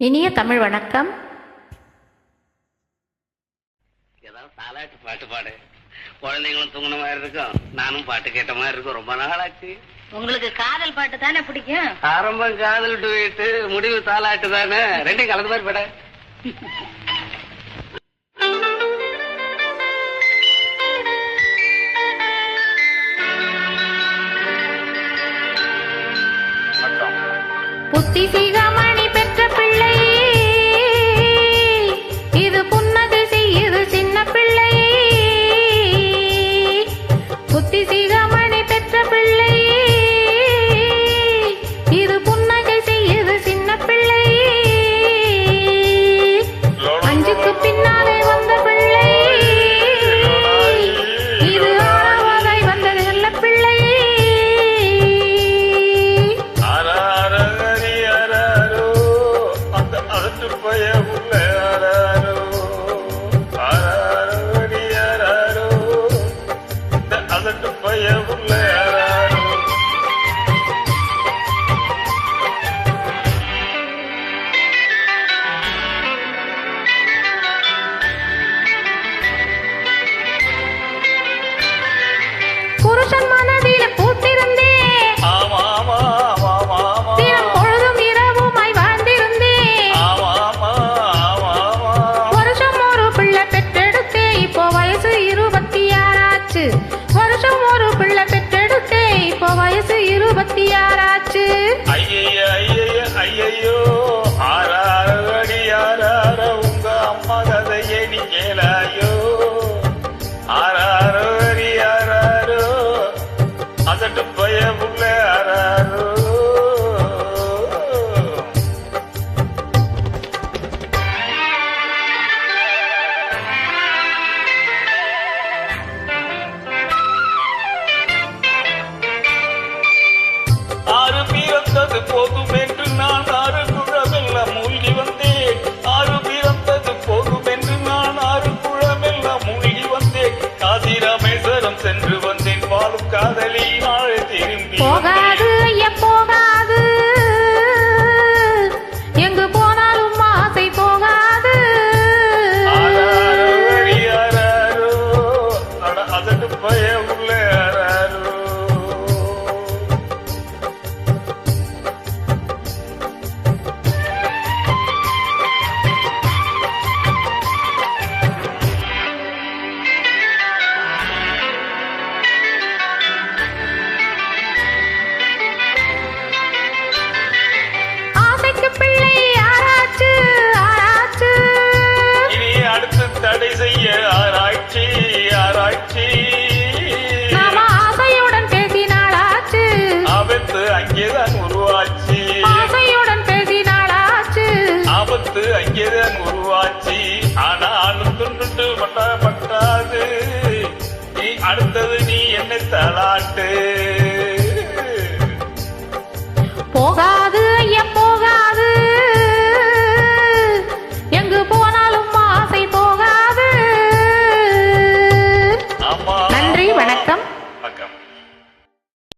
இனிய தமிழ் வணக்கம். ஏதாவது தாலாட்டு பாட்டு பாடு. குழந்தைங்களும் தூங்கின மாதிரி இருக்கும், நானும் பாட்டு கேட்ட மாதிரி இருக்கும். ரொம்ப நாளாச்சு. உங்களுக்கு காதல் பாட்டு தானே பிடிக்கும்? ஆரம்பம் காதல் டுவேட்டு, முடிவு தாலாட்டு தானே, ரெண்டையும் கலந்து மாதிரி பாட. புத்தி சிகாமணி பெற்ற பிள்ளை, இது புன்னகை செய்யுது சின்ன பிள்ளை. புத்தி சிகாமணி பெற்ற பிள்ளை, இது புன்னகை செய்யுது சின்ன பிள்ளை. அஞ்சுக்கு பின்னாலே வந்த பிள்ளை, இது ஆறாவதாய் வந்தது நல்ல பிள்ளை. புருஷன் மனதில பூத்திருந்தே, தினம் பொழுதும் இரவுமாய் வாழ்ந்திருந்தே. வருஷம் ஒரு பிள்ளை பெற்றெடுத்தே, இப்போ வயசு 26 ஆச்சு. வருஷம் ஒரு பிள்ளை பெற்றெடுத்தே, இப்போ வயசு 26 ஆச்சு. ஐயோ ஆறாடி ஆறார உங்க அம்மா கதையை நீ கேளாயோ. ஆறாடி ஆறாரோ அதட்டு பயமுள்ள ஆறாரோ. ஆறு பிறந்தது போதும் என்று நான் 6 குழமெல்லாம் மூழ்கி வந்தேன். 6 பிறந்தது போதும் என்று நான் 6 குழமெல்லாம் மூழ்கி வந்தேன். காசி ராமேஸ்வரம் சென்று வந்தேன், பாலும் காதலி நாளை திரும்பி போகாது ஐயா போகாது, எங்கு போனாலும் ஆசை போகாது. ஆறாரோ அடி ஆறாரோ அதட்டு பயமுள்ள ஆறாரோ. ஆசைக்கு பிள்ளை ஆராய்ச்சு ஆராய்ச்சு, இனி அடுத்து தடை செய்ய ஆராய்ச்சி ஆராய்ச்சி. நாம ஆசையுடன் பேசினாளாச்சு, ஆபத்து அங்கேதான் உருவாச்சு. ஆசையுடன் பேசினாளாச்சு. ஆபத்து அங்கேதான் உருவாச்சு. ஆனாலும் துண்டுட்டு பட்டாது. நீ அடுத்தது நீ என்னை தலாட்டு.